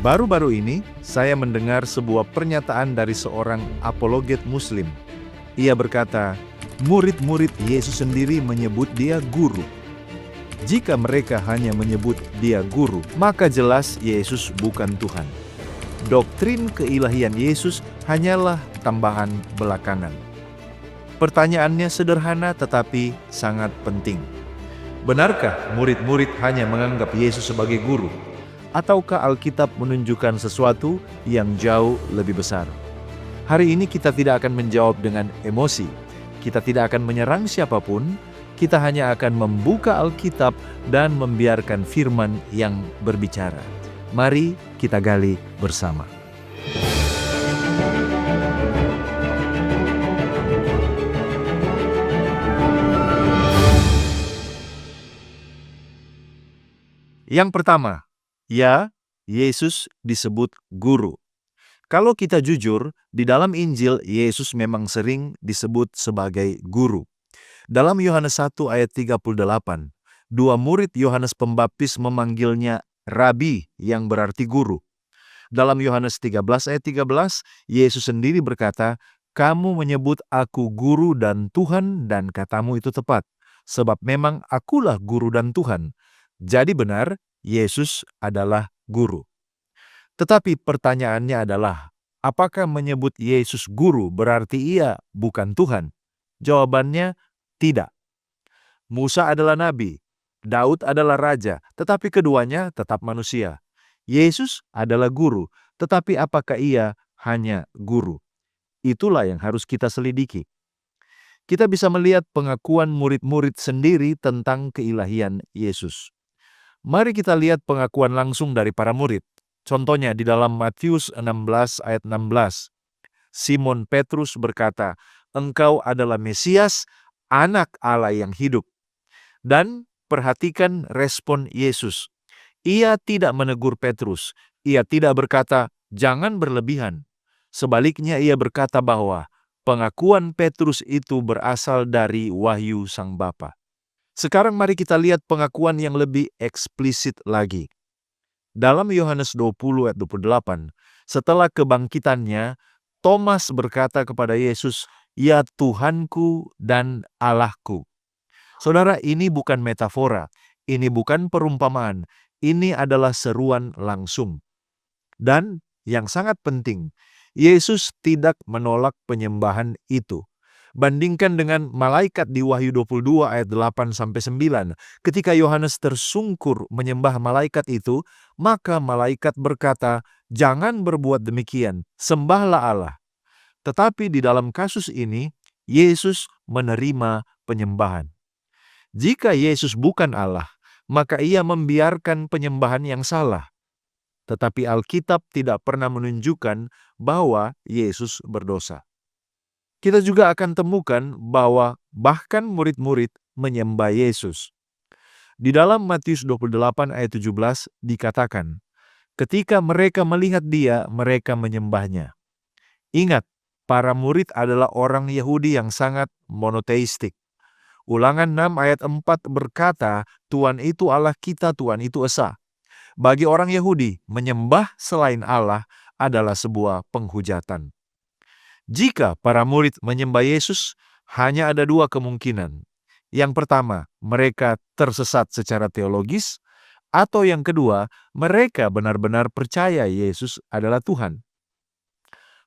Baru-baru ini, saya mendengar sebuah pernyataan dari seorang apologet Muslim. Ia berkata, murid-murid Yesus sendiri menyebut dia guru. Jika mereka hanya menyebut dia guru, maka jelas Yesus bukan Tuhan. Doktrin keilahian Yesus hanyalah tambahan belakangan. Pertanyaannya sederhana tetapi sangat penting. Benarkah murid-murid hanya menganggap Yesus sebagai guru? Ataukah Alkitab menunjukkan sesuatu yang jauh lebih besar? Hari ini kita tidak akan menjawab dengan emosi. Kita tidak akan menyerang siapapun. Kita hanya akan membuka Alkitab dan membiarkan firman yang berbicara. Mari kita gali bersama. Yang pertama, ya, Yesus disebut guru. Kalau kita jujur, di dalam Injil, Yesus memang sering disebut sebagai guru. Dalam Yohanes 1 ayat 38, dua murid Yohanes Pembaptis memanggilnya Rabi yang berarti guru. Dalam Yohanes 13 ayat 13, Yesus sendiri berkata, "Kamu menyebut aku guru dan Tuhan dan katamu itu tepat, sebab memang akulah guru dan Tuhan." Jadi benar, Yesus adalah guru. Tetapi pertanyaannya adalah, apakah menyebut Yesus guru berarti ia bukan Tuhan? Jawabannya, tidak. Musa adalah nabi, Daud adalah raja, tetapi keduanya tetap manusia. Yesus adalah guru, tetapi apakah ia hanya guru? Itulah yang harus kita selidiki. Kita bisa melihat pengakuan murid-murid sendiri tentang keilahian Yesus. Mari kita lihat pengakuan langsung dari para murid. Contohnya di dalam Matius 16 ayat 16. Simon Petrus berkata, "Engkau adalah Mesias, Anak Allah yang hidup." Dan perhatikan respon Yesus. Ia tidak menegur Petrus. Ia tidak berkata, "Jangan berlebihan." Sebaliknya ia berkata bahwa pengakuan Petrus itu berasal dari wahyu Sang Bapa. Sekarang mari kita lihat pengakuan yang lebih eksplisit lagi. Dalam Yohanes 20 ayat 28, setelah kebangkitannya, Thomas berkata kepada Yesus, "Ya Tuhanku dan Allahku." Saudara, ini bukan metafora, ini bukan perumpamaan, ini adalah seruan langsung. Dan yang sangat penting, Yesus tidak menolak penyembahan itu. Bandingkan dengan malaikat di Wahyu 22 ayat 8-9. Ketika Yohanes tersungkur menyembah malaikat itu, maka malaikat berkata, "Jangan berbuat demikian, sembahlah Allah." Tetapi di dalam kasus ini, Yesus menerima penyembahan. Jika Yesus bukan Allah, maka ia membiarkan penyembahan yang salah. Tetapi Alkitab tidak pernah menunjukkan bahwa Yesus berdosa. Kita juga akan temukan bahwa bahkan murid-murid menyembah Yesus. Di dalam Matius 28 ayat 17 dikatakan, ketika mereka melihat dia, mereka menyembahnya. Ingat, para murid adalah orang Yahudi yang sangat monoteistik. Ulangan 6 ayat 4 berkata, Tuhan itu Allah kita, Tuhan itu Esa. Bagi orang Yahudi, menyembah selain Allah adalah sebuah penghujatan. Jika para murid menyembah Yesus, hanya ada dua kemungkinan. Yang pertama, mereka tersesat secara teologis, atau yang kedua, mereka benar-benar percaya Yesus adalah Tuhan.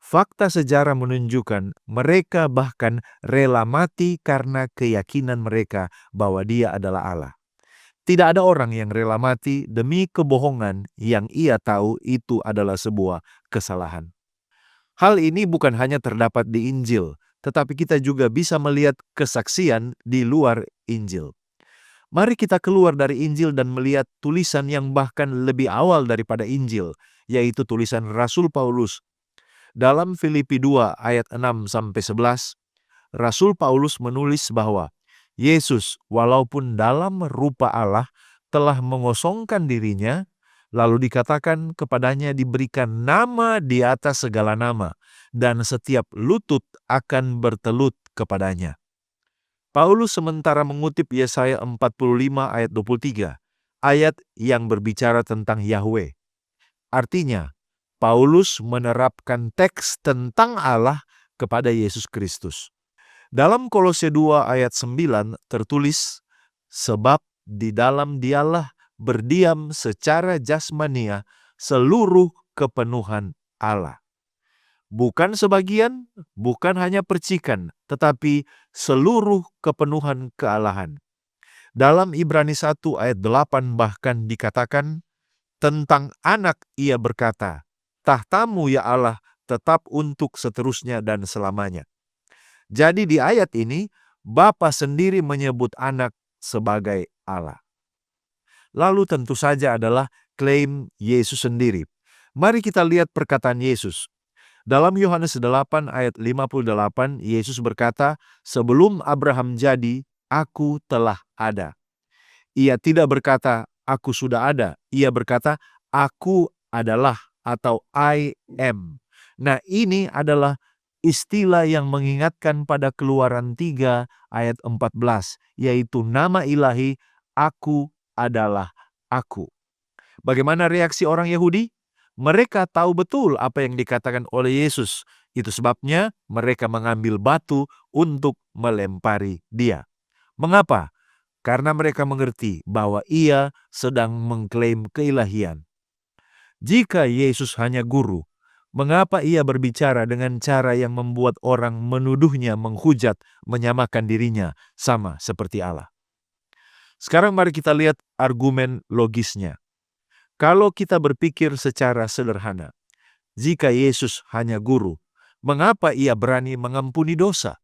Fakta sejarah menunjukkan mereka bahkan rela mati karena keyakinan mereka bahwa Dia adalah Allah. Tidak ada orang yang rela mati demi kebohongan yang ia tahu itu adalah sebuah kesalahan. Hal ini bukan hanya terdapat di Injil, tetapi kita juga bisa melihat kesaksian di luar Injil. Mari kita keluar dari Injil dan melihat tulisan yang bahkan lebih awal daripada Injil, yaitu tulisan Rasul Paulus. Dalam Filipi 2 ayat 6-11, Rasul Paulus menulis bahwa Yesus walaupun dalam rupa Allah telah mengosongkan dirinya, lalu dikatakan kepadanya diberikan nama di atas segala nama, dan setiap lutut akan bertelut kepadanya. Paulus sementara mengutip Yesaya 45 ayat 23, ayat yang berbicara tentang Yahweh. Artinya, Paulus menerapkan teks tentang Allah kepada Yesus Kristus. Dalam Kolose 2 ayat 9 tertulis, sebab di dalam Dialah berdiam secara jasmania seluruh kepenuhan Allah. Bukan sebagian, bukan hanya percikan, tetapi seluruh kepenuhan kealahan. Dalam Ibrani 1 ayat 8 bahkan dikatakan, tentang anak ia berkata, tahtamu ya Allah tetap untuk seterusnya dan selamanya. Jadi di ayat ini, Bapa sendiri menyebut anak sebagai Allah. Lalu tentu saja adalah klaim Yesus sendiri. Mari kita lihat perkataan Yesus. Dalam Yohanes 8 ayat 58, Yesus berkata, sebelum Abraham jadi, aku telah ada. Ia tidak berkata, aku sudah ada. Ia berkata, aku adalah atau I am. Nah, ini adalah istilah yang mengingatkan pada Keluaran 3 ayat 14, yaitu nama ilahi, aku adalah aku. Bagaimana reaksi orang Yahudi? Mereka tahu betul apa yang dikatakan oleh Yesus. Itu sebabnya mereka mengambil batu untuk melempari dia. Mengapa? Karena mereka mengerti bahwa ia sedang mengklaim keilahian. Jika Yesus hanya guru, mengapa ia berbicara dengan cara yang membuat orang menuduhnya menghujat, menyamakan dirinya sama seperti Allah? Sekarang mari kita lihat argumen logisnya. Kalau kita berpikir secara sederhana, jika Yesus hanya guru, mengapa ia berani mengampuni dosa?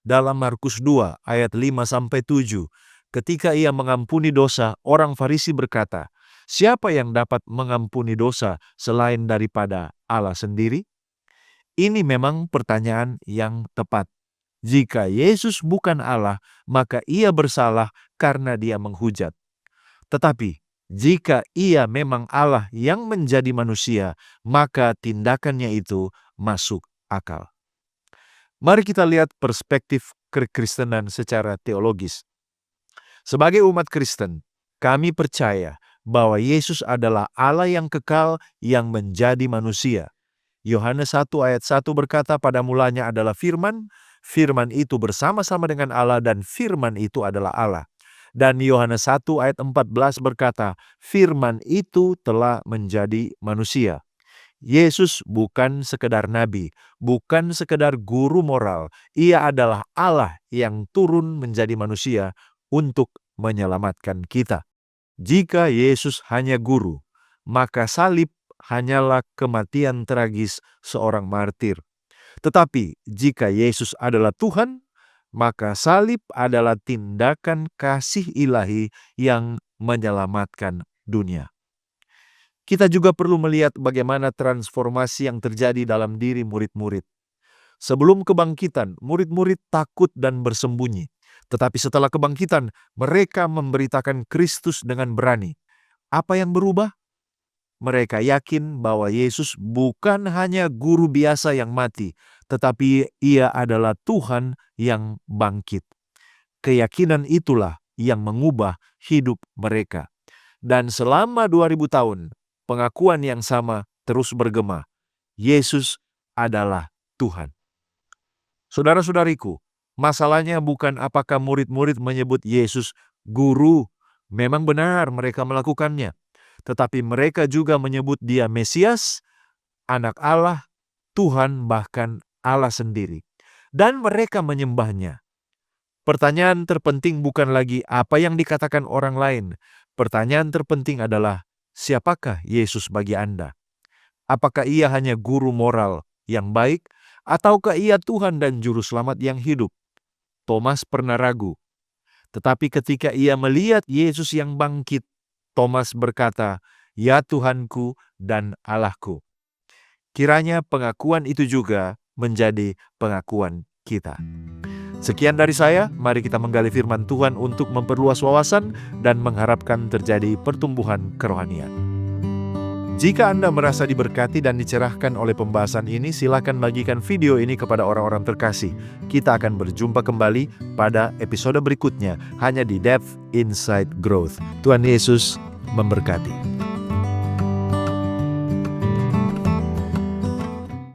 Dalam Markus 2 ayat 5-7, ketika ia mengampuni dosa, orang Farisi berkata, siapa yang dapat mengampuni dosa selain daripada Allah sendiri? Ini memang pertanyaan yang tepat. Jika Yesus bukan Allah, maka ia bersalah karena dia menghujat. Tetapi, jika ia memang Allah yang menjadi manusia, maka tindakannya itu masuk akal. Mari kita lihat perspektif kekristenan secara teologis. Sebagai umat Kristen, kami percaya bahwa Yesus adalah Allah yang kekal yang menjadi manusia. Yohanes 1 ayat 1 berkata, pada mulanya adalah firman, firman itu bersama-sama dengan Allah dan firman itu adalah Allah. Dan Yohanes 1 ayat 14 berkata, firman itu telah menjadi manusia. Yesus bukan sekedar nabi, bukan sekedar guru moral. Ia adalah Allah yang turun menjadi manusia untuk menyelamatkan kita. Jika Yesus hanya guru, maka salib hanyalah kematian tragis seorang martir. Tetapi jika Yesus adalah Tuhan, maka salib adalah tindakan kasih ilahi yang menyelamatkan dunia. Kita juga perlu melihat bagaimana transformasi yang terjadi dalam diri murid-murid. Sebelum kebangkitan, murid-murid takut dan bersembunyi. Tetapi setelah kebangkitan, mereka memberitakan Kristus dengan berani. Apa yang berubah? Mereka yakin bahwa Yesus bukan hanya guru biasa yang mati, tetapi ia adalah Tuhan yang bangkit. Keyakinan itulah yang mengubah hidup mereka. Dan selama 2000 tahun, pengakuan yang sama terus bergema. Yesus adalah Tuhan. Saudara-saudariku, masalahnya bukan apakah murid-murid menyebut Yesus guru. Memang benar mereka melakukannya. Tetapi mereka juga menyebut dia Mesias, anak Allah, Tuhan, bahkan Allah sendiri. Dan mereka menyembahnya. Pertanyaan terpenting bukan lagi apa yang dikatakan orang lain. Pertanyaan terpenting adalah, siapakah Yesus bagi Anda? Apakah ia hanya guru moral yang baik, ataukah ia Tuhan dan Juru Selamat yang hidup? Thomas pernah ragu. Tetapi ketika ia melihat Yesus yang bangkit, Thomas berkata, ya Tuhanku dan Allahku. Kiranya pengakuan itu juga menjadi pengakuan kita. Sekian dari saya, mari kita menggali firman Tuhan untuk memperluas wawasan dan mengharapkan terjadi pertumbuhan kerohanian. Jika Anda merasa diberkati dan dicerahkan oleh pembahasan ini, silakan bagikan video ini kepada orang-orang terkasih. Kita akan berjumpa kembali pada episode berikutnya, hanya di Depth Inside Growth. Tuhan Yesus memberkati.